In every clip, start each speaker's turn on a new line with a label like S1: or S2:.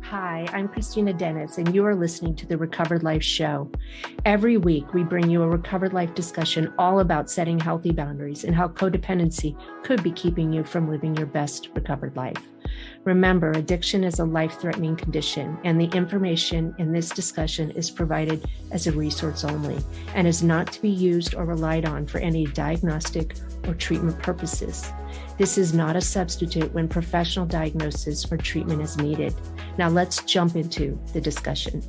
S1: Hi, I'm Kristina Dennis, and you are listening to the Recovered Life Show. Every week, we bring you a Recovered Life discussion all about setting healthy boundaries and how codependency could be keeping you from living your best recovered life. Remember, addiction is a life-threatening condition, and the information in this discussion is provided as a resource only and is not to be used or relied on for any diagnostic or treatment purposes. This is not a substitute when professional diagnosis or treatment is needed. Now let's jump into the discussion.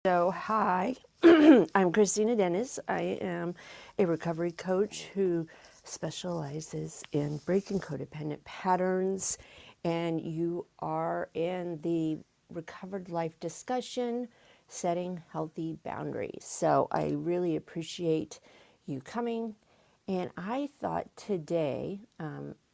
S2: So, hi, I'm Kristina Dennis. I am a recovery coach who specializes in breaking codependent patterns, and you are in the Recovered Life discussion, setting healthy boundaries. So, I really appreciate you coming. And I thought today,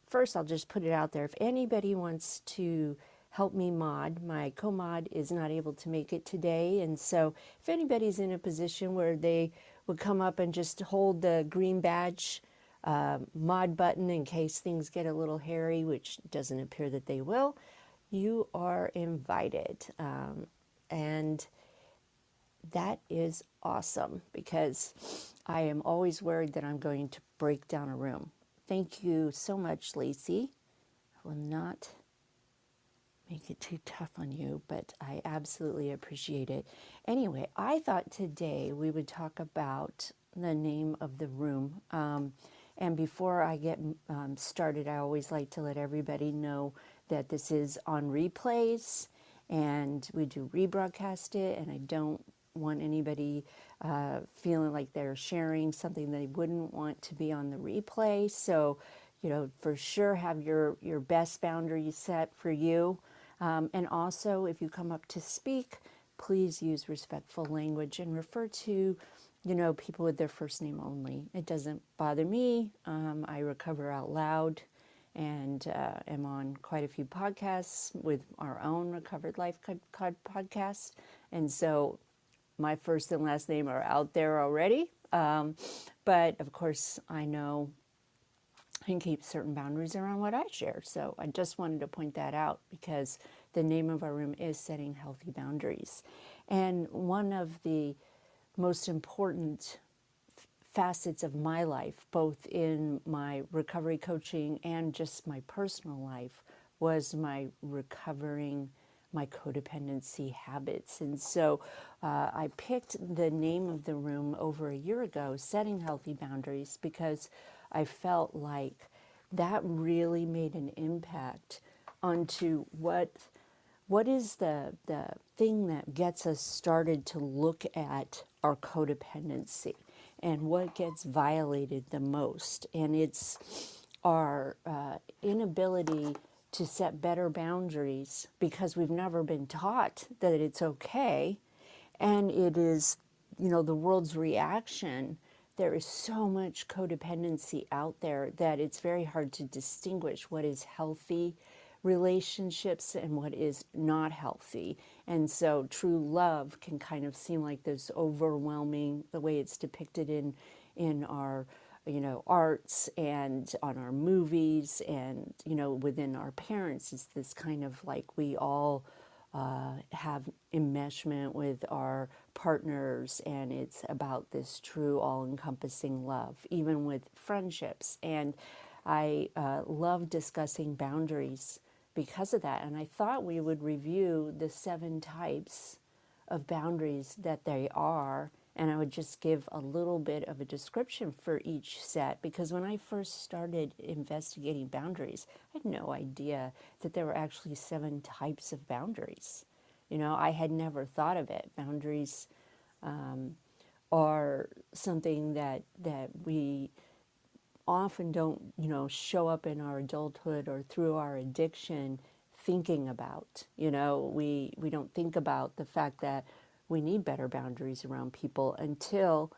S2: first I'll just put it out there. If anybody wants to help me mod, my co-mod is not able to make it today. And so if anybody's in a position where they would come up and just hold the green badge mod button in case things get a little hairy, which doesn't appear that they will, you are invited. And that is awesome because I am always worried that I'm going to break down a room. Thank you so much, Lacey. I will not make it too tough on you, but I absolutely appreciate it. Anyway, I thought today we would talk about the name of the room. And before I get started, I always like to let everybody know that this is on replays and we do rebroadcast it, and I don't want anybody feeling like they're sharing something they wouldn't want to be on the replay. So, for sure have your best boundaries set for you. And also, if you come up to speak, please use respectful language and refer to, people with their first name only. It doesn't bother me. I recover out loud and am on quite a few podcasts with our own Recovered Life podcast. And so my first and last name are out there already. But of course, I know and keep certain boundaries around what I share. So I just wanted to point that out because the name of our room is Setting Healthy Boundaries. And one of the most important facets of my life, both in my recovery coaching and just my personal life, was my recovering my codependency habits. And so I picked the name of the room over a year ago, Setting Healthy Boundaries, because I felt like that really made an impact onto what is the thing that gets us started to look at our codependency and what gets violated the most. And it's our inability to set better boundaries because we've never been taught that it's okay. And it is, the world's reaction. There is so much codependency out there that it's very hard to distinguish what is healthy relationships and what is not healthy. And so true love can kind of seem like this overwhelming, the way it's depicted in our arts and on our movies and within our parents, is this kind of like we all have enmeshment with our partners, and it's about this true all-encompassing love, even with friendships. And I love discussing boundaries because of that. And I thought we would review the 7 types of boundaries that they are, and I would just give a little bit of a description for each set, because when I first started investigating boundaries, I had no idea that there were actually 7 types of boundaries. I had never thought of it. Boundaries are something that we often don't, show up in our adulthood or through our addiction thinking about. We don't think about the fact that we need better boundaries around people until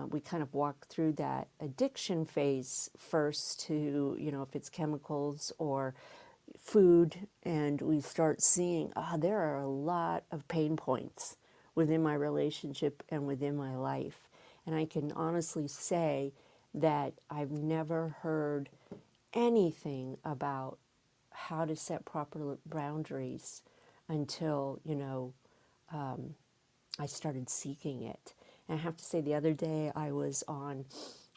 S2: we kind of walk through that addiction phase first to, if it's chemicals or food, and we start seeing, there are a lot of pain points within my relationship and within my life. And I can honestly say that I've never heard anything about how to set proper boundaries until, I started seeking it. And I have to say, the other day I was on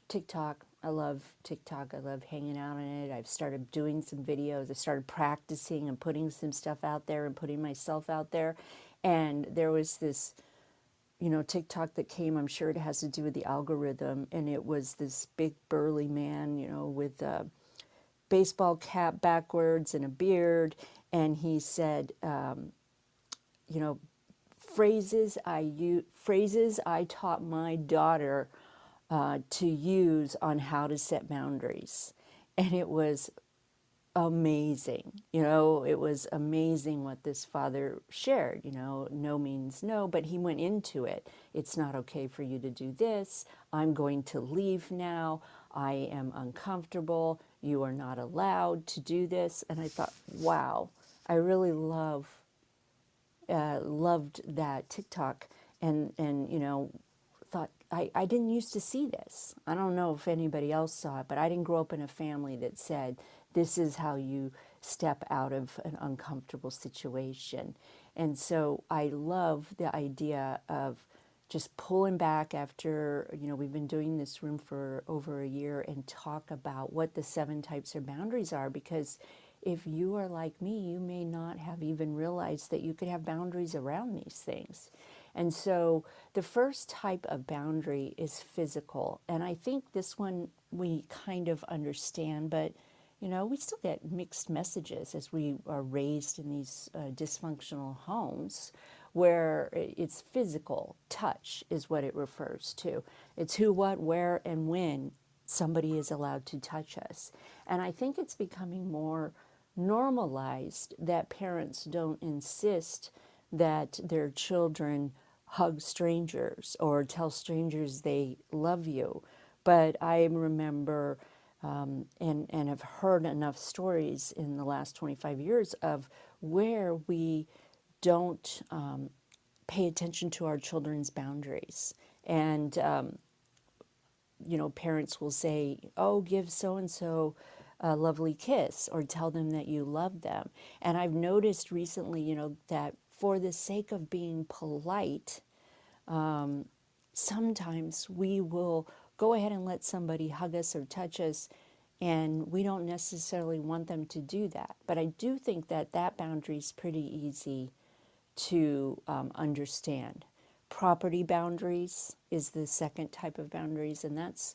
S2: TikTok. I love TikTok. I love hanging out on it. I've started doing some videos. I started practicing and putting some stuff out there and putting myself out there. And there was this, TikTok that came. I'm sure it has to do with the algorithm. And it was this big burly man, with a baseball cap backwards and a beard. And he said, you know, phrases I taught my daughter to use on how to set boundaries, and it was amazing. It was amazing what this father shared. No means no, but he went into it. It's not okay for you to do this. I'm going to leave now. I am uncomfortable. You are not allowed to do this. And I thought, wow, I really loved that TikTok, and thought I didn't used to see this. I don't know if anybody else saw it, but I didn't grow up in a family that said this is how you step out of an uncomfortable situation. And so I love the idea of just pulling back after, we've been doing this room for over a year, and talk about what the 7 types of boundaries are, because if you are like me, you may not have even realized that you could have boundaries around these things. And so the first type of boundary is physical. And I think this one we kind of understand, but we still get mixed messages as we are raised in these dysfunctional homes, where it's physical. Touch is what it refers to. It's who, what, where, and when somebody is allowed to touch us. And I think it's becoming more normalized that parents don't insist that their children hug strangers or tell strangers they love you. But I remember and have heard enough stories in the last 25 years of where we don't pay attention to our children's boundaries. And, parents will say, oh, give so and so a lovely kiss, or tell them that you love them. And I've noticed recently, that for the sake of being polite, sometimes we will go ahead and let somebody hug us or touch us, and we don't necessarily want them to do that. But I do think that that boundary is pretty easy to understand. Property boundaries is the second type of boundaries, and that's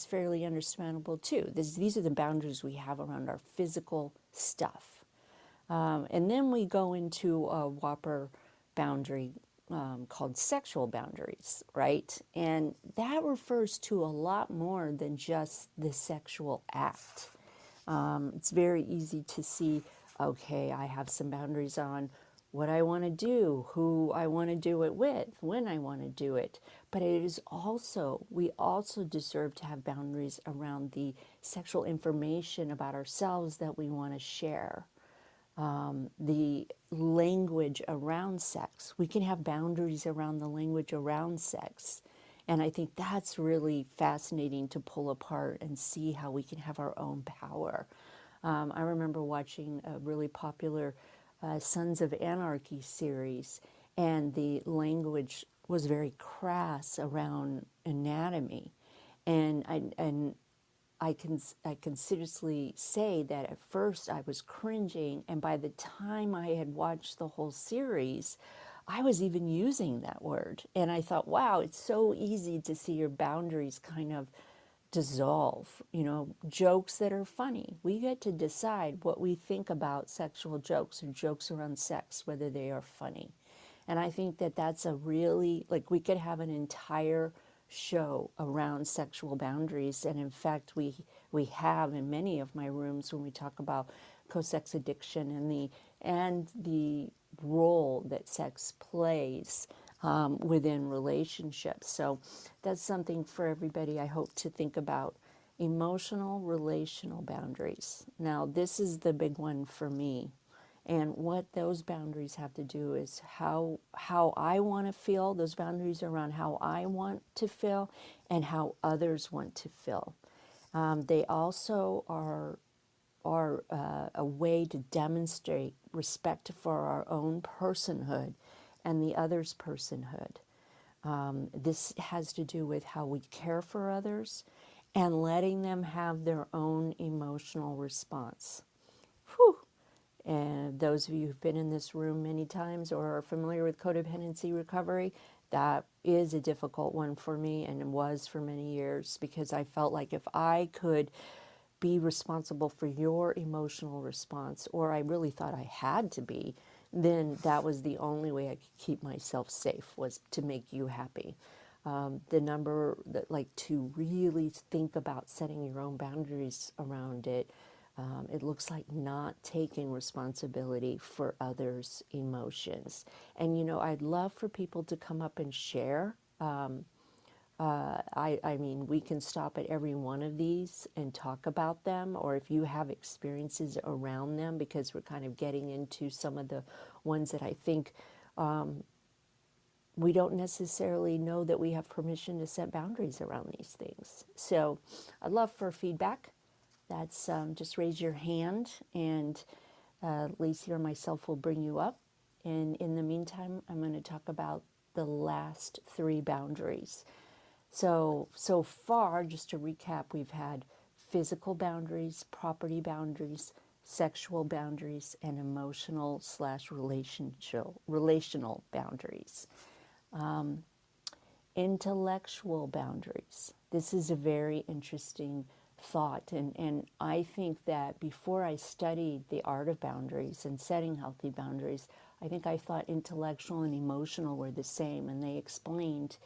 S2: fairly understandable too. These are the boundaries we have around our physical stuff. And then we go into a whopper boundary called sexual boundaries, right? And that refers to a lot more than just the sexual act. It's very easy to see, okay, I have some boundaries on what I want to do, who I want to do it with, when I want to do it. But it is also, we also deserve to have boundaries around the sexual information about ourselves that we want to share. The language around sex. We can have boundaries around the language around sex. And I think that's really fascinating to pull apart and see how we can have our own power. I remember watching a really popular Sons of Anarchy series, and the language was very crass around anatomy. And I can seriously say that at first I was cringing, and by the time I had watched the whole series, I was even using that word. And I thought, wow, it's so easy to see your boundaries kind of dissolve. Jokes that are funny. We get to decide what we think about sexual jokes or jokes around sex, whether they are funny. And I think that that's a really, like, we could have an entire show around sexual boundaries. And in fact, we have in many of my rooms when we talk about co-sex addiction and the role that sex plays within relationships. So that's something for everybody, I hope, to think about. Emotional relational boundaries. Now, this is the big one for me. And what those boundaries have to do is how I want to feel. Those boundaries are around how I want to feel and how others want to feel. They also are are a way to demonstrate respect for our own personhood and the other's personhood. This has to do with how we care for others and letting them have their own emotional response. Whew. And those of you who've been in this room many times or are familiar with codependency recovery, that is a difficult one for me and was for many years, because I felt like if I could be responsible for your emotional response, or I really thought I had to be, then that was the only way I could keep myself safe, was to make you happy. The number that, like, to really think about setting your own boundaries around it, it looks like not taking responsibility for others' emotions. And I'd love for people to come up and share. I mean, we can stop at every one of these and talk about them, or if you have experiences around them, because we're kind of getting into some of the ones that I think we don't necessarily know that we have permission to set boundaries around these things. So I'd love for feedback. That's just raise your hand, and Lacey or myself will bring you up. And in the meantime, I'm going to talk about the last three boundaries. So far, just to recap, we've had physical boundaries, property boundaries, sexual boundaries, and emotional slash relational boundaries. Intellectual boundaries. This is a very interesting thought. And I think that before I studied the art of boundaries and setting healthy boundaries, I think I thought intellectual and emotional were the same. And they explained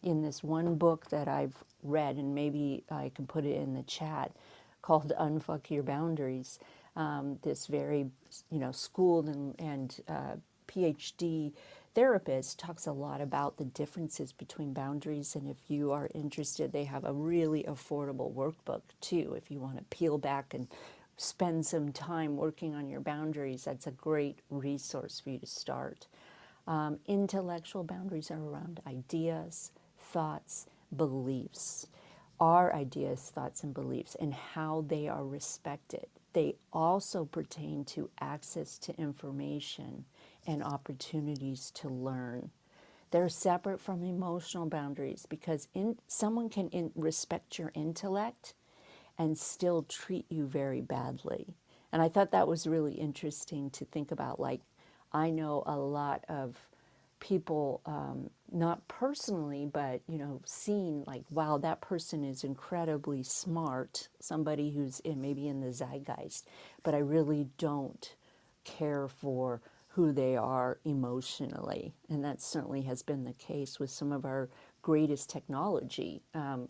S2: in this one book that I've read, and maybe I can put it in the chat, called Unfuck Your Boundaries. This very, schooled and PhD therapist talks a lot about the differences between boundaries, and if you are interested, they have a really affordable workbook too. If you want to peel back and spend some time working on your boundaries, that's a great resource for you to start. Intellectual boundaries are around ideas, thoughts, beliefs. Our ideas, thoughts, and beliefs, and how they are respected. They also pertain to access to information and opportunities to learn. They're separate from emotional boundaries, because someone can respect your intellect and still treat you very badly. And I thought that was really interesting to think about. Like, I know a lot of people, not personally, but seen, like, wow, that person is incredibly smart, somebody who's maybe in the zeitgeist, but I really don't care for who they are emotionally. And that certainly has been the case with some of our greatest technology,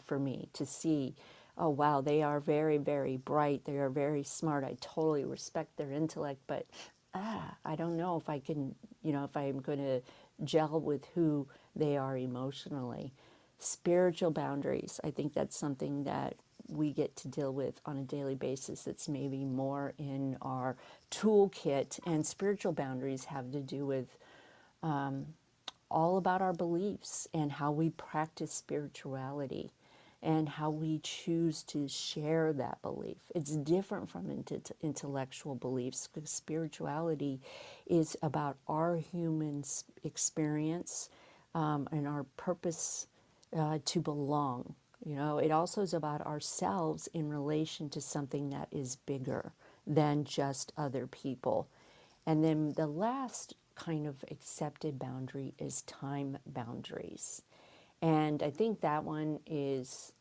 S2: for me to see, oh wow, they are very, very bright, they are very smart, I totally respect their intellect, but I don't know if I can, if I'm going to gel with who they are emotionally. Spiritual boundaries, I think that's something that we get to deal with on a daily basis, that's maybe more in our toolkit. And spiritual boundaries have to do with all about our beliefs and how we practice spirituality and how we choose to share that belief. It's different from intellectual beliefs, because spirituality is about our human experience, and our purpose to belong. It also is about ourselves in relation to something that is bigger than just other people. And then the last kind of accepted boundary is time boundaries. And I think that one is,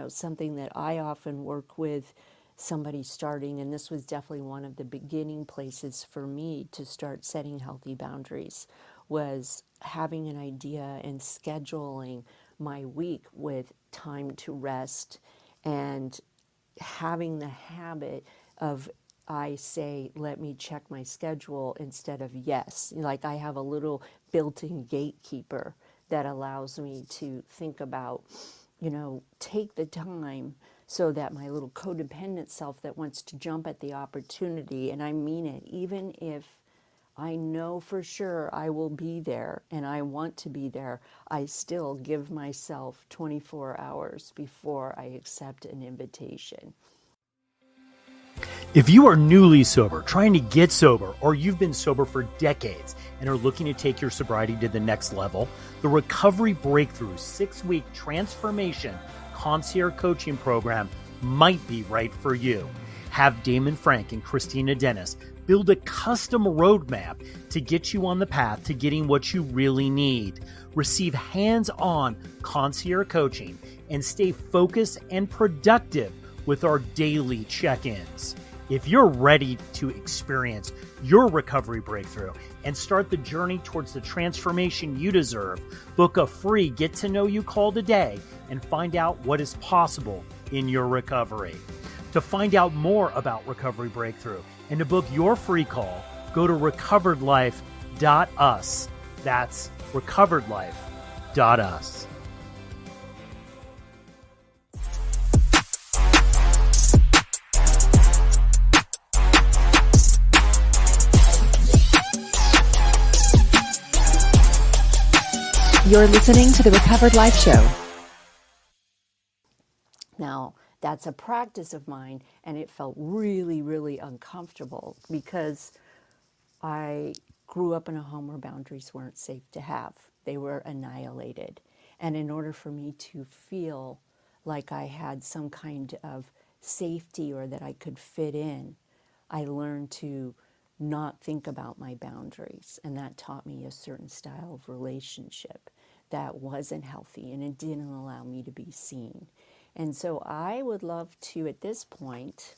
S2: something that I often work with somebody starting, and this was definitely one of the beginning places for me to start setting healthy boundaries, was having an idea and scheduling my week with time to rest, and having the habit of, I say, let me check my schedule instead of yes. Like, I have a little built-in gatekeeper that allows me to think about, take the time, so that my little codependent self that wants to jump at the opportunity, and I mean it, even if I know for sure I will be there and I want to be there, I still give myself 24 hours before I accept an invitation.
S3: If you are newly sober, trying to get sober, or you've been sober for decades and are looking to take your sobriety to the next level, the Recovery Breakthrough 6-week transformation concierge coaching program might be right for you. Have Damon Frank and Kristina Dennis build a custom roadmap to get you on the path to getting what you really need. Receive hands-on concierge coaching and stay focused and productive with our daily check-ins. If you're ready to experience your recovery breakthrough and start the journey towards the transformation you deserve, book a free Get to Know You call today and find out what is possible in your recovery. To find out more about Recovery Breakthrough and to book your free call, go to recoveredlife.us. That's recoveredlife.us.
S4: You're listening to the Recovered Life Show.
S2: Now, that's a practice of mine, and it felt really, really uncomfortable because I grew up in a home where boundaries weren't safe to have. They were annihilated. And in order for me to feel like I had some kind of safety or that I could fit in, I learned to not think about my boundaries. And that taught me a certain style of relationship that wasn't healthy, and it didn't allow me to be seen. And so I would love to, at this point,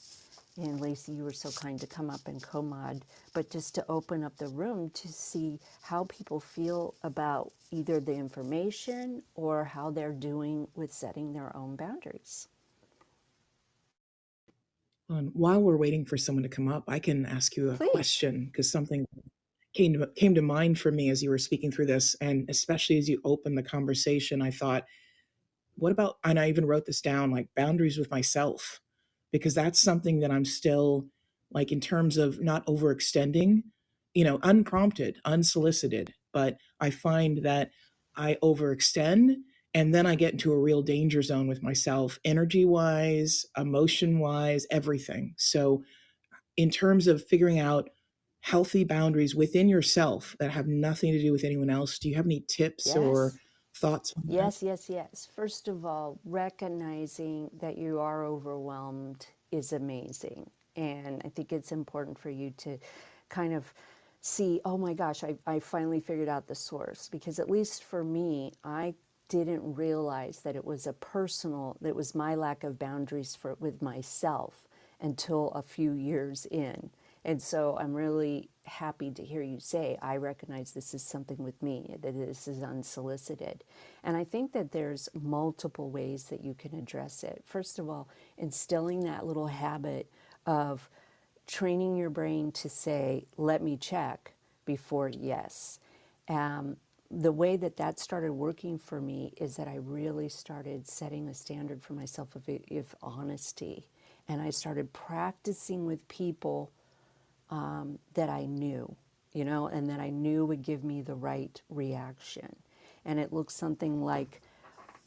S2: and Lacey, you were so kind to come up and co-mod, but just to open up the room to see how people feel about either the information or how they're doing with setting their own boundaries.
S5: While we're waiting for someone to come up, I can ask you a
S2: Please.
S5: question, because something came to mind for me as you were speaking through this, and especially as you opened the conversation, I thought, what about, and I even wrote this down, like boundaries with myself, because that's something that I'm still, like, in terms of not overextending, unprompted, unsolicited, but I find that I overextend, and then I get into a real danger zone with myself, energy wise, emotion wise, everything. So in terms of figuring out healthy boundaries within yourself that have nothing to do with anyone else, do you have any tips or
S2: Yes.
S5: thoughts on that?
S2: Yes. First of all, recognizing that you are overwhelmed is amazing. And I think it's important for you to kind of see, oh my gosh, I finally figured out the source. Because at least for me, I didn't realize that it was that it was my lack of boundaries with myself until a few years in. And so I'm really happy to hear you say, I recognize this is something with me, that this is unsolicited. And I think that there's multiple ways that you can address it. First of all, instilling that little habit of training your brain to say, let me check before yes. The way that started working for me is that I really started setting a standard for myself of honesty. And I started practicing with people that I knew, and that I knew would give me the right reaction. And it looks something like,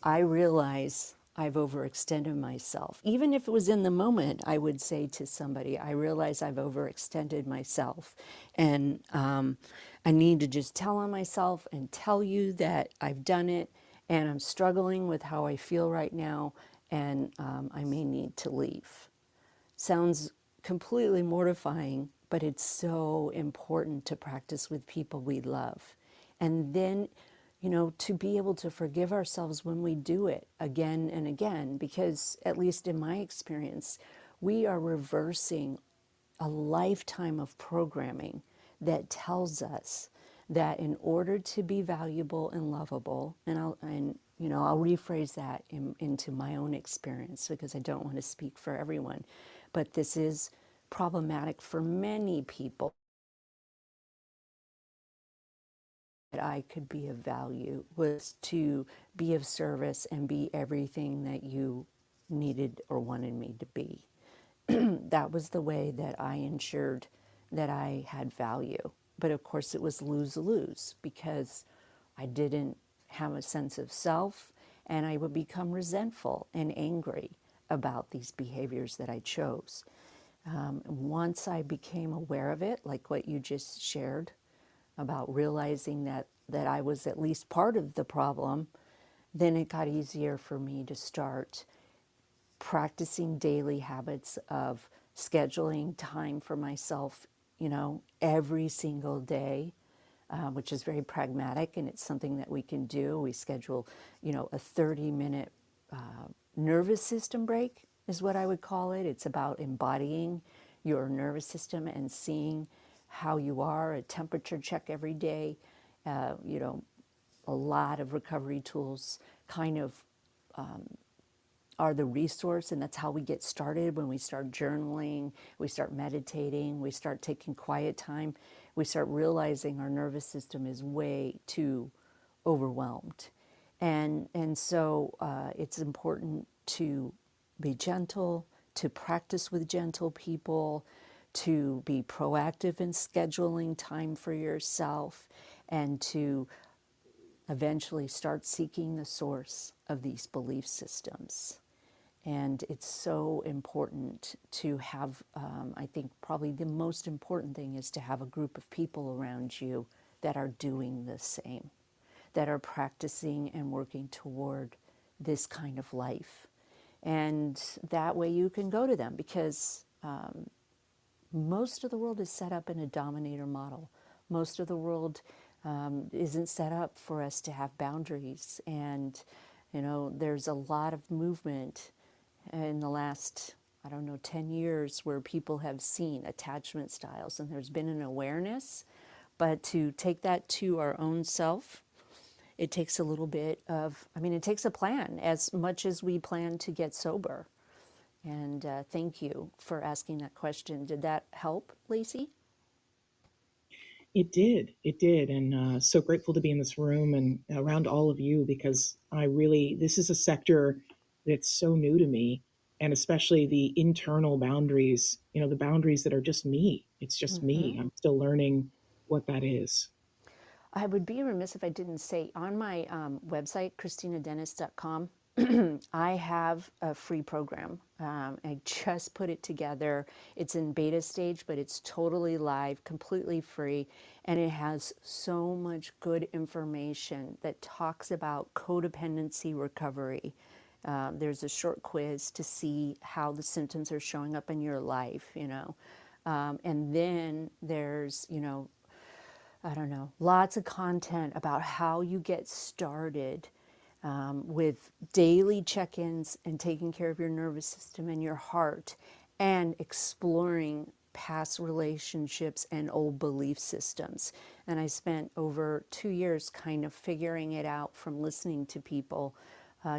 S2: I realize I've overextended myself. Even if it was in the moment, I would say to somebody, I realize I've overextended myself. And I need to just tell on myself and tell you that I've done it, and I'm struggling with how I feel right now, and I may need to leave. Sounds completely mortifying, but it's so important to practice with people we love. And then, to be able to forgive ourselves when we do it again and again, because at least in my experience, we are reversing a lifetime of programming that tells us that in order to be valuable and lovable, and I'll rephrase that into my own experience because I don't want to speak for everyone, but this is problematic for many people. That I could be of value was to be of service and be everything that you needed or wanted me to be. That was the way that I ensured that I had value. But of course, it was lose-lose because I didn't have a sense of self, and I would become resentful and angry about these behaviors that I chose. Once I became aware of it, like what you just shared about realizing that I was at least part of the problem, then it got easier for me to start practicing daily habits of scheduling time for myself, every single day, which is very pragmatic, and it's something that we can do. We schedule, a 30-minute nervous system break is what I would call it. It's about embodying your nervous system and seeing how you are, a temperature check every day, a lot of recovery tools kind of are the resource, and that's how we get started. When we start journaling, we start meditating, we start taking quiet time, we start realizing our nervous system is way too overwhelmed. And so it's important to be gentle, to practice with gentle people, to be proactive in scheduling time for yourself, and to eventually start seeking the source of these belief systems. And it's so important to have, I think probably the most important thing is to have a group of people around you that are doing the same, that are practicing and working toward this kind of life. And that way you can go to them, because most of the world is set up in a dominator model. Most of the world isn't set up for us to have boundaries. And, there's a lot of movement in the last, 10 years where people have seen attachment styles and there's been an awareness. But to take that to our own self, it takes a little bit of, it takes a plan as much as we plan to get sober. And thank you for asking that question. Did that help, Lacey?
S5: It did. It did. And so grateful to be in this room and around all of you, because this is a sector that's so new to me, and especially the internal boundaries, the boundaries that are just me. It's just me. I'm still learning what that is.
S2: I would be remiss if I didn't say on my website, KristinaDennis.com, I have a free program. I just put it together. It's in beta stage, but it's totally live, completely free, and it has so much good information that talks about codependency recovery. There's a short quiz to see how the symptoms are showing up in your life. And then there's, lots of content about how you get started with daily check ins and taking care of your nervous system and your heart, and exploring past relationships and old belief systems. And I spent over 2 years kind of figuring it out from listening to people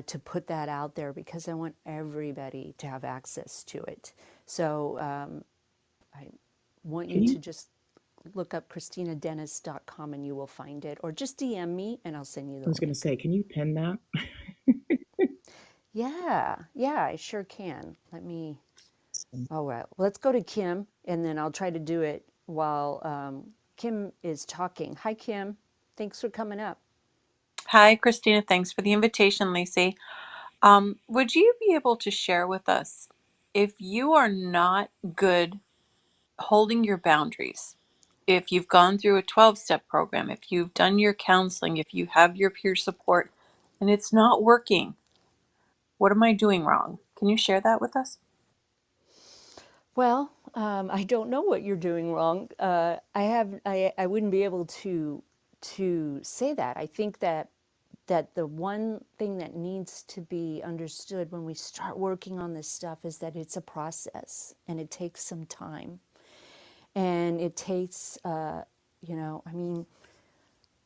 S2: to put that out there, because I want everybody to have access to it. So I want you
S5: Can
S2: to
S5: you?
S2: just look up KristinaDennis.com and you will find it, or just DM me and I'll send you
S5: I
S2: the
S5: was going to
S2: link.
S5: say, can you pin that?
S2: Yeah, I sure can. All right, let's go to Kim, and then I'll try to do it while Kim is talking. Hi, Kim. Thanks for coming up.
S6: Hi, Christina. Thanks for the invitation, Lacey. Would you be able to share with us if you are not good holding your boundaries, if you've gone through a 12-step program, if you've done your counseling, if you have your peer support and it's not working, what am I doing wrong? Can you share that with us?
S2: Well, I don't know what you're doing wrong. I wouldn't be able to say that. I think that the one thing that needs to be understood when we start working on this stuff is that it's a process and it takes some time. And it takes, I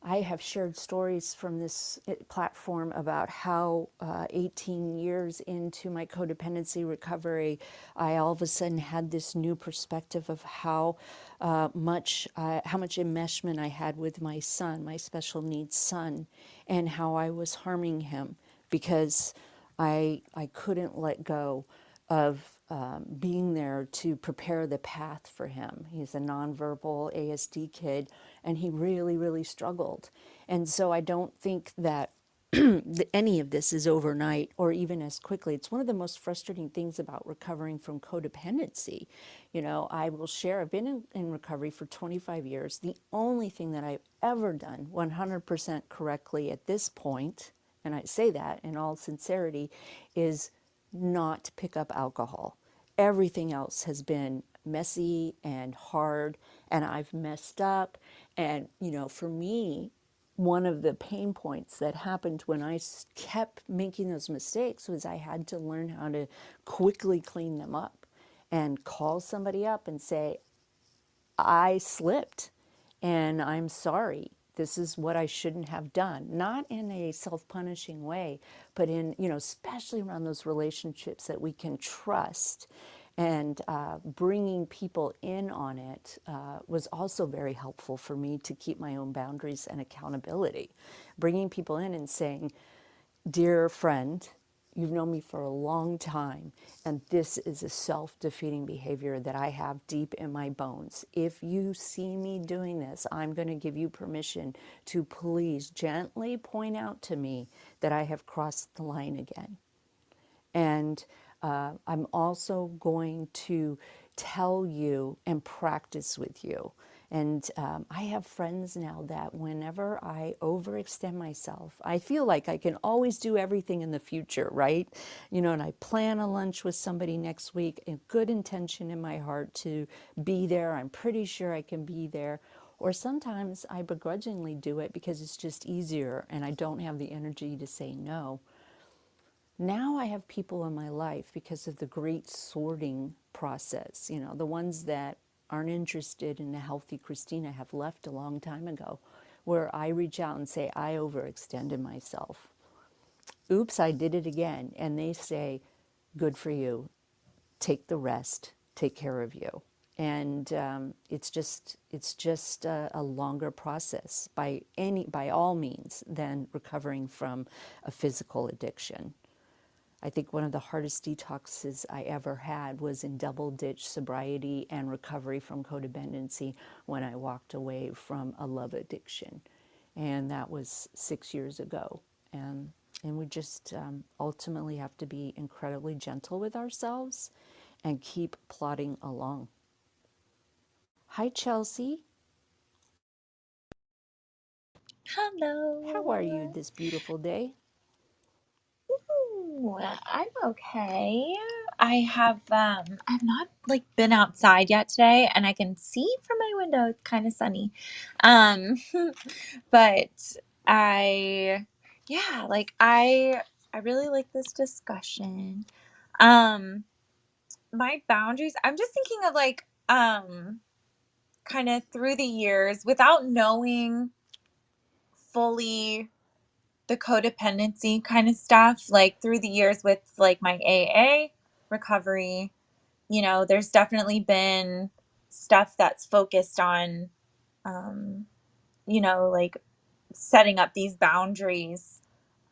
S2: have shared stories from this platform about how 18 years into my codependency recovery, I all of a sudden had this new perspective of how much enmeshment I had with my son, my special needs son, and how I was harming him because I couldn't let go of being there to prepare the path for him. He's a nonverbal ASD kid, and he really, really struggled. And so I don't think that any of this is overnight or even as quickly. It's one of the most frustrating things about recovering from codependency. You know, I will share, I've been in recovery for 25 years. The only thing that I've ever done 100% correctly at this point, and I say that in all sincerity, is not pick up alcohol. Everything else has been messy and hard, and I've messed up. And, you know, for me, one of the pain points that happened when I kept making those mistakes was I had to learn how to quickly clean them up and call somebody up and say, I slipped and I'm sorry. This is what I shouldn't have done. Not in a self punishing way, but in, you know, especially around those relationships that we can trust. And bringing people in on it was also very helpful for me to keep my own boundaries and accountability. Bringing people in and saying, dear friend, you've known me for a long time, and this is a self-defeating behavior that I have deep in my bones. If you see me doing this, I'm going to give you permission to please gently point out to me that I have crossed the line again. And I'm also going to tell you and practice with you. And I have friends now that whenever I overextend myself, I feel like I can always do everything in the future, right? You know, and I plan a lunch with somebody next week, a good intention in my heart to be there. I'm pretty sure I can be there. Or sometimes I begrudgingly do it because it's just easier and I don't have the energy to say no. Now I have people in my life because of the great sorting process. You know, the ones that aren't interested in a healthy Kristina have left a long time ago, where I reach out and say, I overextended myself. Oops, I did it again. And they say, good for you. Take the rest. Take care of you. And it's just a longer process by all means than recovering from a physical addiction. I think one of the hardest detoxes I ever had was in double ditch sobriety and recovery from codependency when I walked away from a love addiction. And that was 6 years ago. And we just ultimately have to be incredibly gentle with ourselves and keep plodding along. Hi, Chelsea. How are you
S7: Hello.
S2: this beautiful day?
S7: Ooh, I'm okay. I've not like been outside yet today and I can see from my window it's kind of sunny. Um but I yeah, like I really like this discussion. Um my boundaries, I'm just thinking of like kind of through the years without knowing fully the codependency kind of stuff, like through the years with like my AA recovery, you know, there's definitely been stuff that's focused on, um, you know, like setting up these boundaries.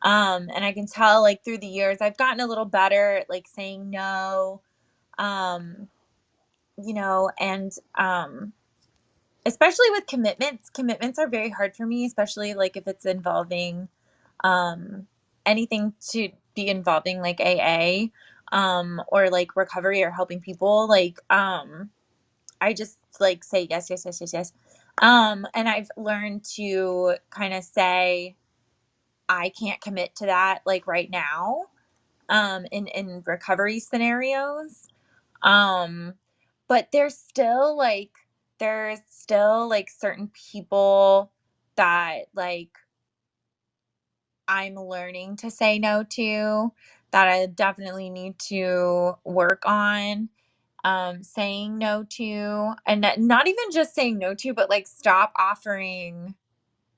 S7: And I can tell like through the years, I've gotten a little better at like saying no, um, you know, and especially with commitments are very hard for me, especially like if it's involving um anything to be involving like AA or like recovery or helping people like I just like say yes yes yes yes yes and I've learned to kind of say I can't commit to that like right now in recovery scenarios. um but there's still like certain people that like I'm learning to say no to, that I definitely need to work on saying no to, and not even just saying no to, but like stop offering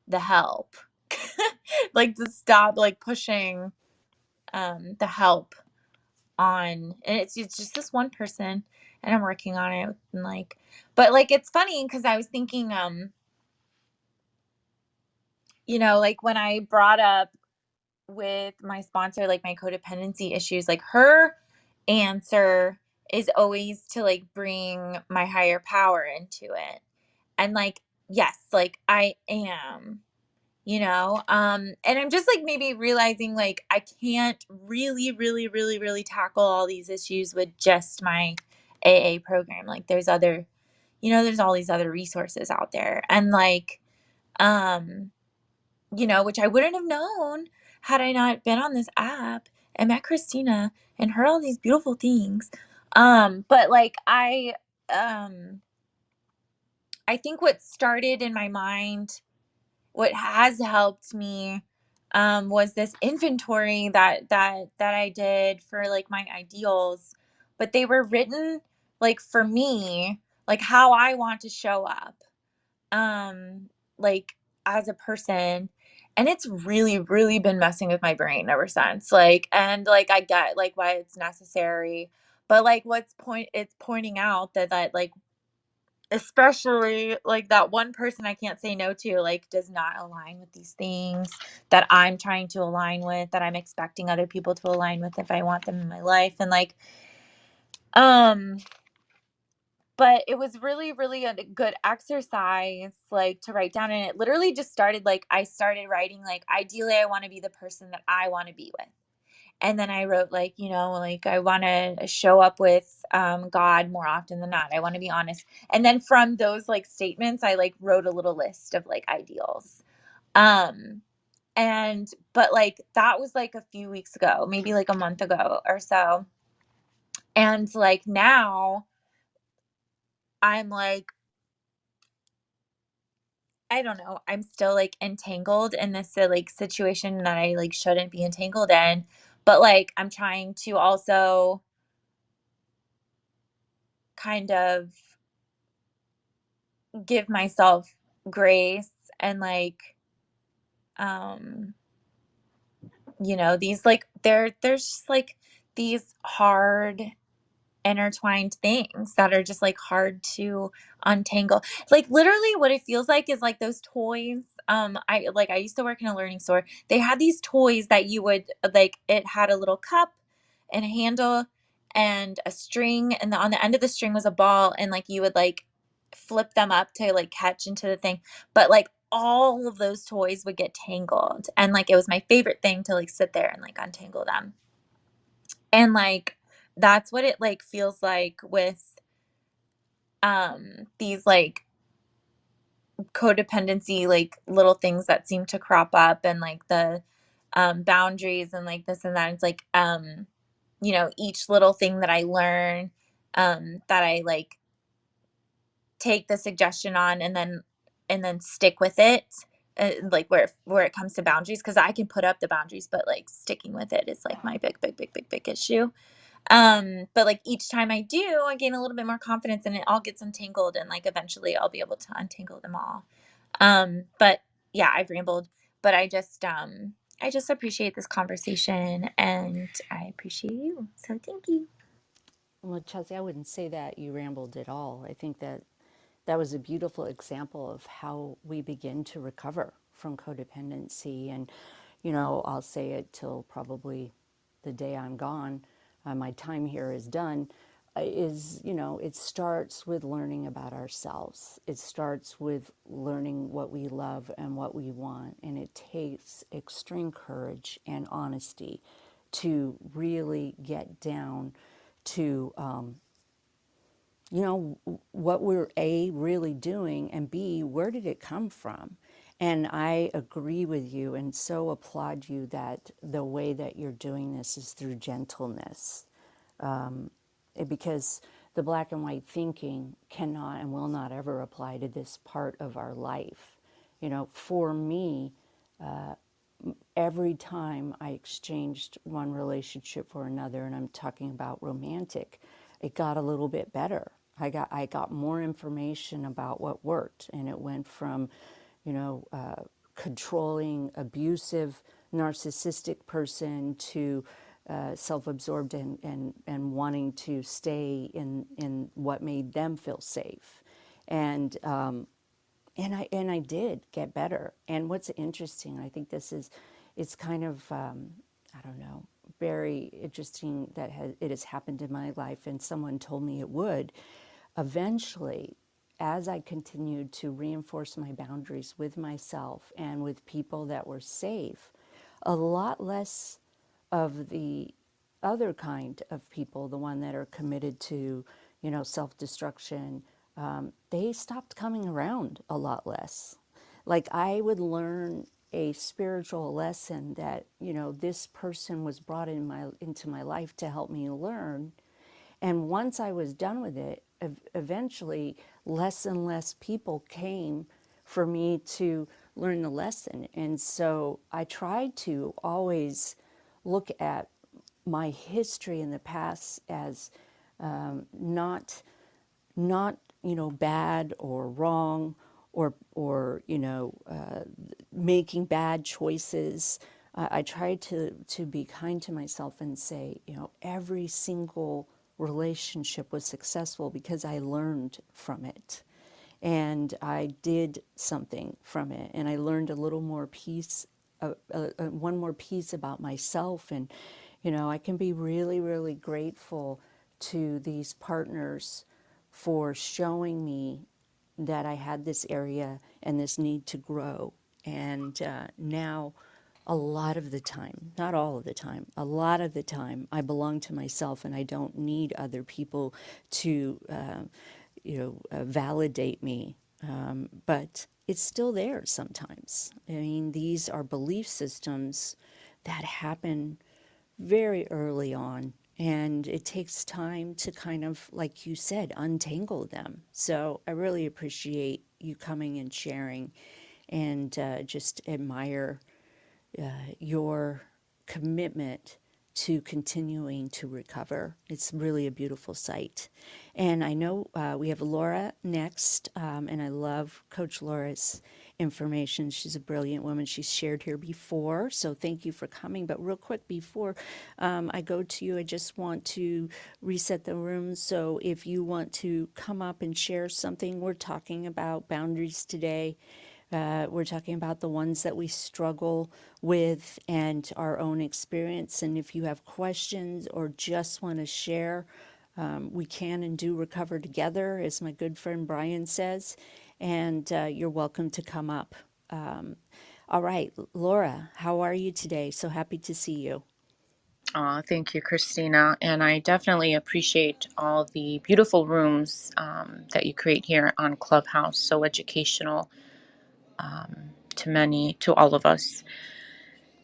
S7: the help. Like to stop like pushing the help on, and it's just this one person and I'm working on it and like, but like it's funny because I was thinking you know, like when I brought up with my sponsor, like my codependency issues, like her answer is always to like bring my higher power into it. And like, yes, like I am, And I'm just like maybe realizing like I can't really tackle all these issues with just my AA program. Like there's other, there's all these other resources out there. And like, um, which I wouldn't have known had I not been on this app and met Kristina and heard all these beautiful things. But like I think what started in my mind, what has helped me, was this inventory that I did for like my ideals, but they were written like for me, like how I want to show up, like as a person. And it's really been messing with my brain ever since. Like, and like I get like why it's necessary, but like it's pointing out that like especially like that one person I can't say no to, like does not align with these things that I'm trying to align with, that I'm expecting other people to align with if I want them in my life. And like, um, but it was really a good exercise, like to write down. And it literally just started, like, I started writing, like, ideally, I want to be the person that I want to be with. And then I wrote, like, like I want to show up with God more often than not. I want to be honest. And then from those like statements, I like wrote a little list of like ideals. But like that was like a few weeks ago, maybe like a month ago or so. And like now I'm like, I don't know. I'm still like entangled in this like situation that I like shouldn't be entangled in. But like I'm trying to also kind of give myself grace and like um these like there's just like these hard intertwined things that are just like hard to untangle. Like literally what it feels like is like those toys. I used to work in a learning store. They had these toys that you would like, it had a little cup and a handle and a string, and on the end of the string was a ball, and like you would like flip them up to like catch into the thing. But like all of those toys would get tangled, and like it was my favorite thing to like sit there and like untangle them. And like that's what it like feels like with these like codependency like little things that seem to crop up, and like the boundaries and like this and that. It's like each little thing that I learn, that I like take the suggestion on and then stick with it, like where it comes to boundaries, because I can put up the boundaries, but like sticking with it is like my big issue. But like each time I do, I gain a little bit more confidence, and it all gets untangled, and like eventually I'll be able to untangle them all. But yeah, I've rambled, but I just appreciate this conversation, and I appreciate you. So thank you.
S2: Well, Chelsea, I wouldn't say that you rambled at all. I think that that was a beautiful example of how we begin to recover from codependency. And, I'll say it till probably the day I'm gone, my time here is done, it starts with learning about ourselves. It starts with learning what we love and what we want. And it takes extreme courage and honesty to really get down to what we're A, really doing, and B, where did it come from? And I agree with you and so applaud you that the way that you're doing this is through gentleness. Because the black and white thinking cannot and will not ever apply to this part of our life. For me, every time I exchanged one relationship for another, and I'm talking about romantic, it got a little bit better. I got more information about what worked, and it went from, controlling, abusive, narcissistic person to self-absorbed and wanting to stay in what made them feel safe, and I did get better. And what's interesting, I think it's kind of I don't know, very interesting that it has happened in my life, and someone told me it would. Eventually, as I continued to reinforce my boundaries with myself and with people that were safe, a lot less of the other kind of people, the one that are committed to, self-destruction, they stopped coming around a lot less. Like I would learn a spiritual lesson that, this person was brought into my life to help me learn. And once I was done with it, eventually less and less people came for me to learn the lesson. And so I tried to always look at my history in the past as not bad or wrong or making bad choices. I tried to be kind to myself and say, every single relationship was successful because I learned from it and I did something from it, and I learned a little more piece, one more piece about myself. And I can be really, really grateful to these partners for showing me that I had this area and this need to grow. And now, a lot of the time, not all of the time, a lot of the time, I belong to myself and I don't need other people to, validate me. But it's still there sometimes. I mean, these are belief systems that happen very early on. And it takes time to kind of, like you said, untangle them. So I really appreciate you coming and sharing and just admire your commitment to continuing to recover. It's really a beautiful sight. And I know we have Laura next, and I love Coach Laura's information. She's a brilliant woman. She's shared here before, so thank you for coming. But real quick, before I go to you, I just want to reset the room. So if you want to come up and share something, we're talking about boundaries today. We're talking about the ones that we struggle with and our own experience. And if you have questions or just want to share, we can and do recover together, as my good friend Brian says. And you're welcome to come up. All right, Laura, how are you today? So happy to see you.
S8: Thank you, Christina. And I definitely appreciate all the beautiful rooms that you create here on Clubhouse. So educational to all of us.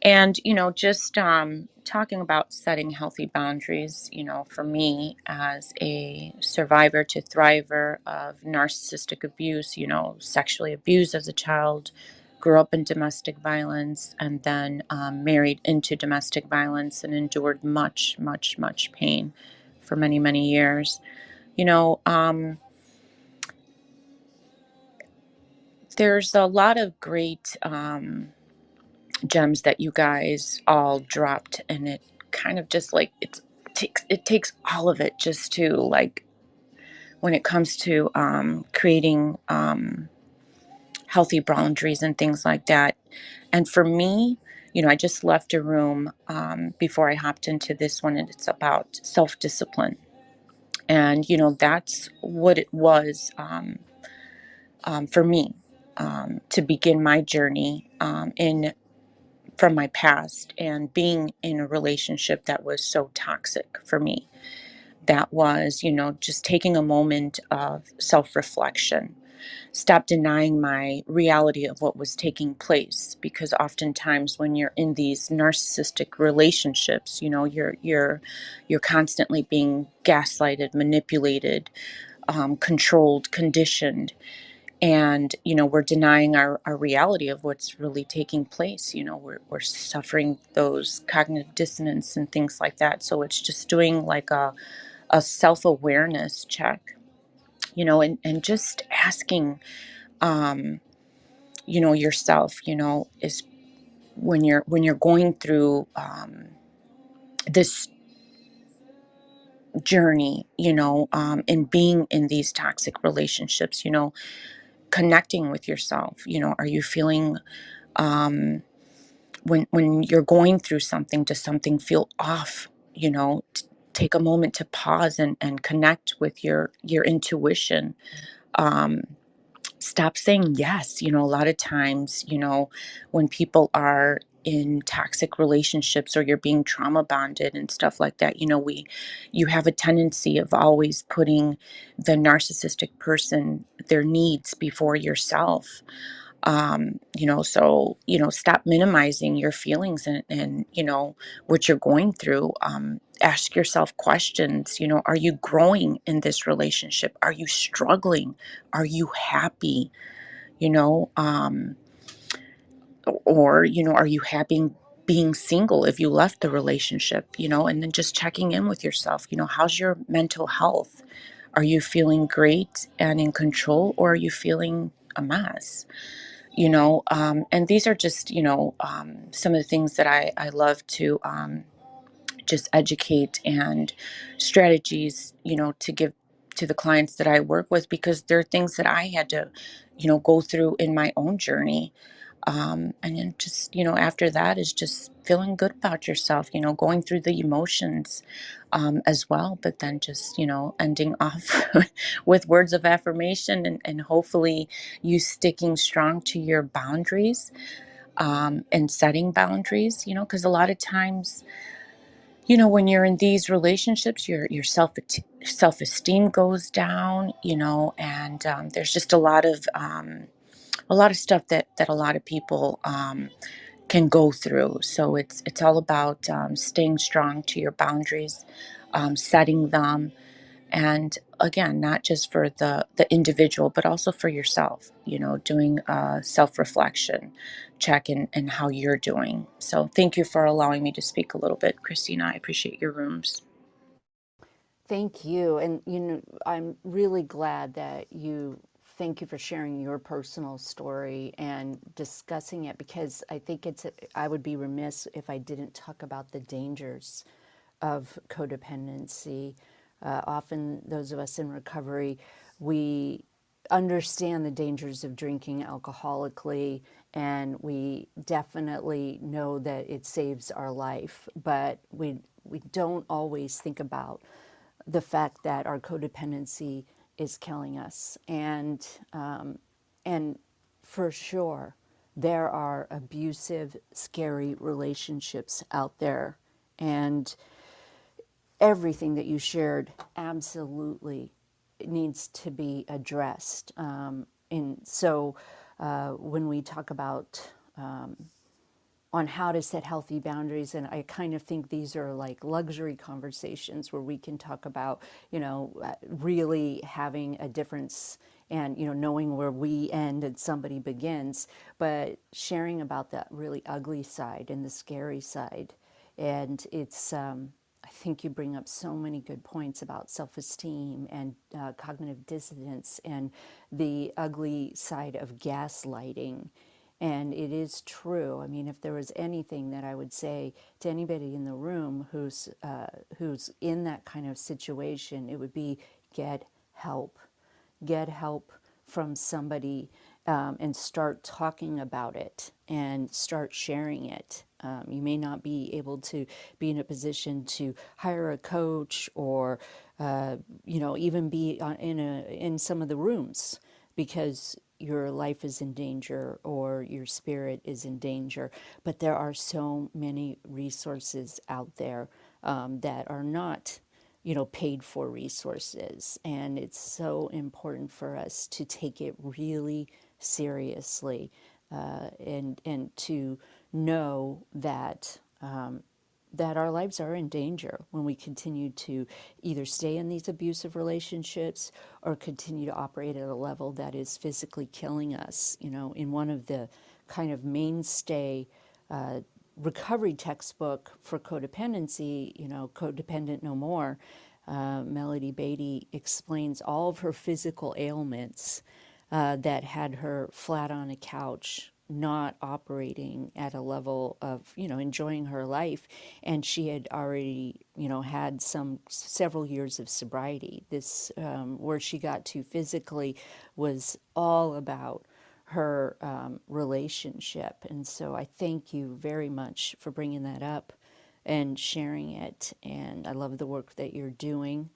S8: And, just talking about setting healthy boundaries, for me as a survivor to thriver of narcissistic abuse, sexually abused as a child, grew up in domestic violence, and then married into domestic violence and endured much, much, much pain for many, many years. There's a lot of great gems that you guys all dropped, and it kind of just like it takes all of it just to like when it comes to creating healthy boundaries and things like that. And for me, I just left a room before I hopped into this one, and it's about self-discipline. And that's what it was for me to begin my journey in from my past and being in a relationship that was so toxic for me. That was, just taking a moment of self reflection, stop denying my reality of what was taking place. Because oftentimes when you're in these narcissistic relationships, you're constantly being gaslighted, manipulated, controlled, conditioned, and we're denying our reality of what's really taking place. We're suffering those cognitive dissonance and things like that. So it's just doing like a self-awareness check, and just asking yourself, is when you're going through this journey, and being in these toxic relationships, connecting with yourself. Are you feeling when you're going through something, does something feel off? Take a moment to pause and connect with your intuition. stop saying yes. A lot of times, when people are in toxic relationships or you're being trauma bonded and stuff like that, you have a tendency of always putting the narcissistic person, their needs before yourself. Stop minimizing your feelings and what you're going through. Ask yourself questions. Are you growing in this relationship? Are you struggling? Are you happy? you know um or are you happy being single if you left the relationship? And then just checking in with yourself. How's your mental health? Are you feeling great and in control, or are you feeling a mess? And these are just some of the things that I love to just educate, and strategies to give to the clients that I work with, because there are things that I had to go through in my own journey. And then just after that is just feeling good about yourself, going through the emotions as well, but then just ending off with words of affirmation, and hopefully you sticking strong to your boundaries, and setting boundaries, because a lot of times, when you're in these relationships, your self-esteem goes down, and there's just a lot of stuff that a lot of people can go through. So it's all about staying strong to your boundaries, setting them, and again, not just for the individual, but also for yourself. Doing a self-reflection check in how you're doing. So thank you for allowing me to speak a little bit, Christina. I appreciate your rooms.
S2: Thank you. And, I'm really glad that thank you for sharing your personal story and discussing it, because I think I would be remiss if I didn't talk about the dangers of codependency. Often, those of us in recovery, we understand the dangers of drinking alcoholically, and we definitely know that it saves our life, but we don't always think about the fact that our codependency is killing us. And for sure, there are abusive, scary relationships out there. And everything that you shared absolutely needs to be addressed. When we talk about on how to set healthy boundaries, and I kind of think these are like luxury conversations where we can talk about, really having a difference, and knowing where we end and somebody begins, but sharing about that really ugly side and the scary side. And I think you bring up so many good points about self-esteem and cognitive dissonance and the ugly side of gaslighting. And it is true. I mean, if there was anything that I would say to anybody in the room who's in that kind of situation, it would be get help. Get help from somebody, and start talking about it and start sharing it. You may not be able to be in a position to hire a coach, or even be in some of the rooms, because your life is in danger or your spirit is in danger. But there are so many resources out there that are not paid for resources. And it's so important for us to take it really seriously, and to know that that our lives are in danger when we continue to either stay in these abusive relationships or continue to operate at a level that is physically killing us. In one of the kind of mainstay recovery textbook for codependency, Codependent No More, Melody Beatty explains all of her physical ailments that had her flat on a couch, not operating at a level of, enjoying her life. And she had already, had several years of sobriety. This, where she got to physically, was all about her relationship. And so I thank you very much for bringing that up and sharing it. And I love the work that you're doing.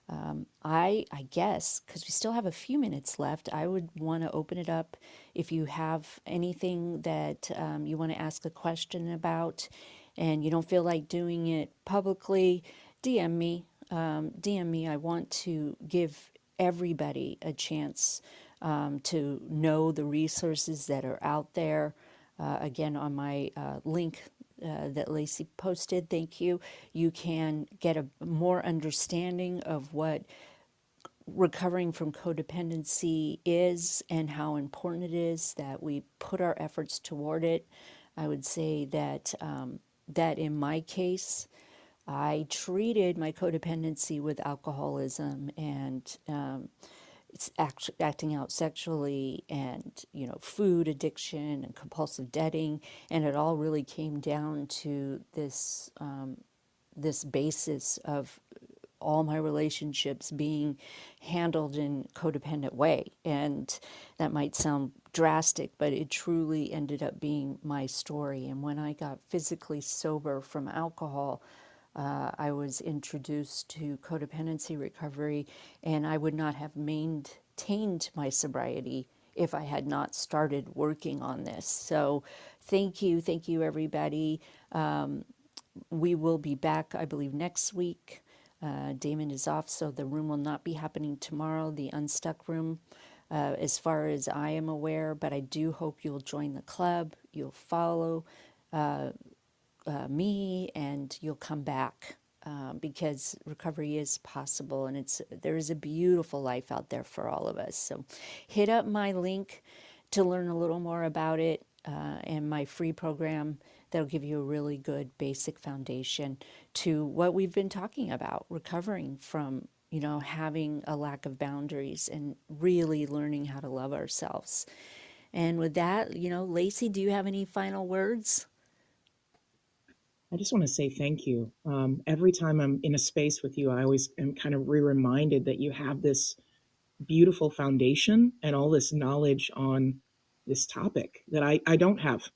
S2: I guess, because we still have a few minutes left, I would want to open it up. If you have anything that you want to ask a question about and you don't feel like doing it publicly, DM me. DM me. I want to give everybody a chance to know the resources that are out there. Again, on my link that Lacey posted, thank you. You can get a more understanding of what recovering from codependency is and how important it is that we put our efforts toward it. I would say that that in my case, I treated my codependency with alcoholism and it's acting out sexually and food addiction and compulsive debting, and it all really came down to this basis of all my relationships being handled in codependent way. And that might sound drastic, but it truly ended up being my story. And when I got physically sober from alcohol, I was introduced to codependency recovery, and I would not have maintained my sobriety if I had not started working on this. So thank you, everybody. We will be back, I believe, next week. Damon is off, so the room will not be happening tomorrow, the Unstuck room, as far as I am aware. But I do hope you'll join the club, you'll follow me, and you'll come back because recovery is possible, and there is a beautiful life out there for all of us. So hit up my link to learn a little more about it and my free program that'll give you a really good basic foundation to what we've been talking about, recovering from having a lack of boundaries and really learning how to love ourselves. And with that, Lacey, do you have any final words?
S5: I just want to say thank you. Every time I'm in a space with you, I always am kind of reminded that you have this beautiful foundation and all this knowledge on this topic that I don't have.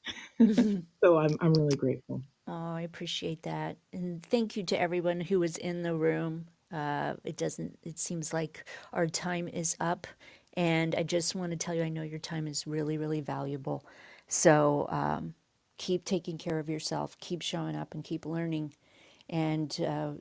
S5: So I'm really grateful.
S2: Oh, I appreciate that. And thank you to everyone who was in the room. It seems like our time is up. And I just want to tell you, I know your time is really, really valuable. So keep taking care of yourself, keep showing up, and keep learning. And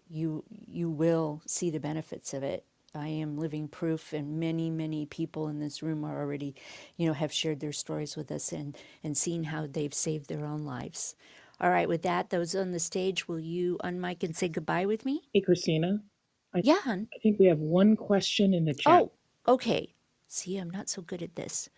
S2: you will see the benefits of it. I am living proof, and many, many people in this room are already, have shared their stories with us and seen how they've saved their own lives. All right, with that, those on the stage, will you unmic and say goodbye with me?
S5: Hey, Kristina, I,
S2: Yeah, hun.
S5: I think we have one question in the chat.
S2: Oh, okay. See, I'm not so good at this.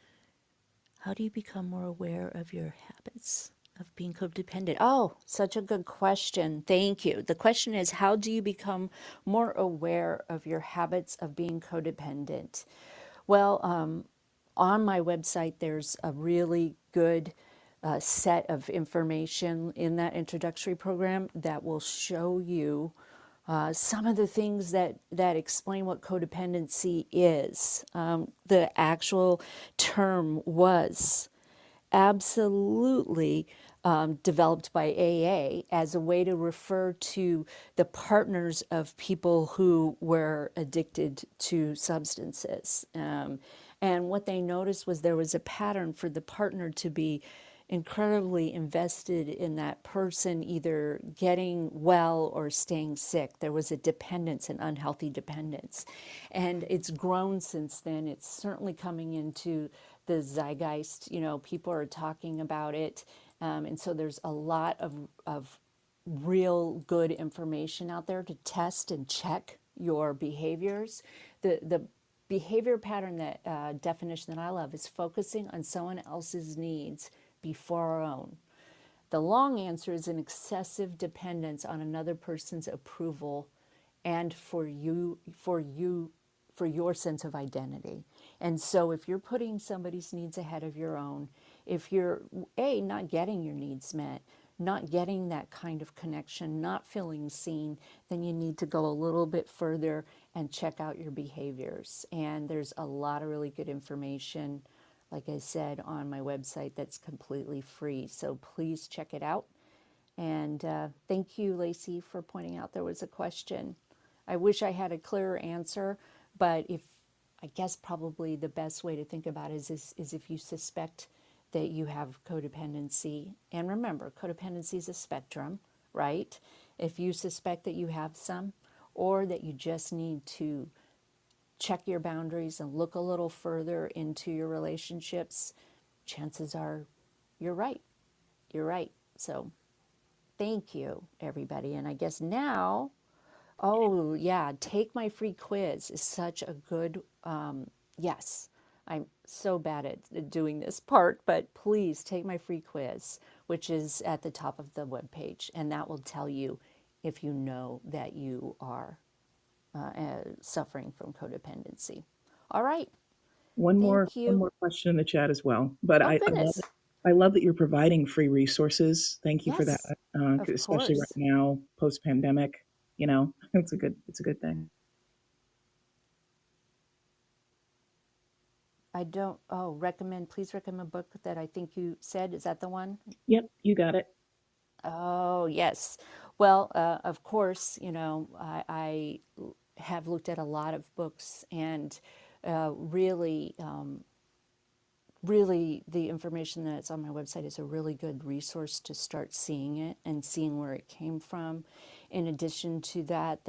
S2: How do you become more aware of your habits of being codependent? Oh, such a good question. Thank you. The question is, how do you become more aware of your habits of being codependent? Well, on my website, there's a really good set of information in that introductory program that will show you some of the things that explain what codependency is. The actual term was absolutely developed by AA as a way to refer to the partners of people who were addicted to substances. And what they noticed was there was a pattern for the partner to be incredibly invested in that person either getting well or staying sick. There was a dependence, an unhealthy dependence. And it's grown since then. It's certainly coming into the zeitgeist. People are talking about it. And so there's a lot of real good information out there to test and check your behaviors. The behavior pattern that definition that I love is focusing on someone else's needs before our own. The long answer is an excessive dependence on another person's approval and for your sense of identity. And so if you're putting somebody's needs ahead of your own, if you're not getting your needs met, not getting that kind of connection, not feeling seen, then you need to go a little bit further and check out your behaviors. And there's a lot of really good information, like I said, on my website that's completely free. So please check it out. And thank you, Lacey, for pointing out there was a question. I wish I had a clearer answer, but I guess probably the best way to think about it is if you suspect that you have codependency, and remember, codependency is a spectrum, right? If you suspect that you have some, or that you just need to check your boundaries and look a little further into your relationships, chances are you're right. You're right. So thank you, everybody. And I guess now, oh, yeah, take my free quiz is such a good, yes, I'm so bad at doing this part, but please take my free quiz, which is at the top of the webpage, and that will tell you if you know that you are suffering from codependency. All right. Thank
S5: One
S2: you.
S5: more question in the chat as well. But
S2: Oh,
S5: I love it.
S2: goodness.
S5: I love that you're providing free resources. Thank you for that.
S2: Yes, of
S5: Especially right
S2: course.
S5: now, post pandemic. It's a good thing.
S2: I don't, oh, please recommend a book that I think you said. Is that the one?
S5: Yep, you got it.
S2: Oh, yes. Well, of course, I have looked at a lot of books, and really, really the information that's on my website is a really good resource to start seeing it and seeing where it came from. In addition to that,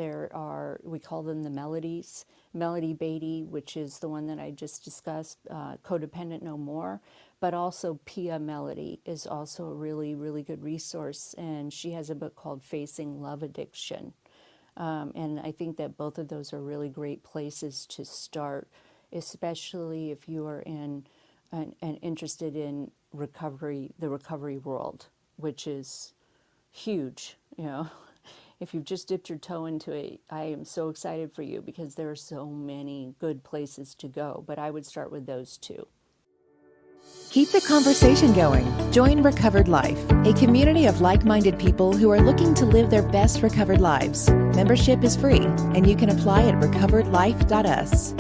S2: we call them the melodies. Melody Beatty, which is the one that I just discussed, Codependent No More, but also Pia Melody is also a really, really good resource. And she has a book called Facing Love Addiction. And I think that both of those are really great places to start, especially if you are and interested in recovery, the recovery world, which is huge. If you've just dipped your toe into it, I am so excited for you because there are so many good places to go. But I would start with those two.
S4: Keep the conversation going. Join Recovered Life, a community of like-minded people who are looking to live their best recovered lives. Membership is free, and you can apply at recoveredlife.us.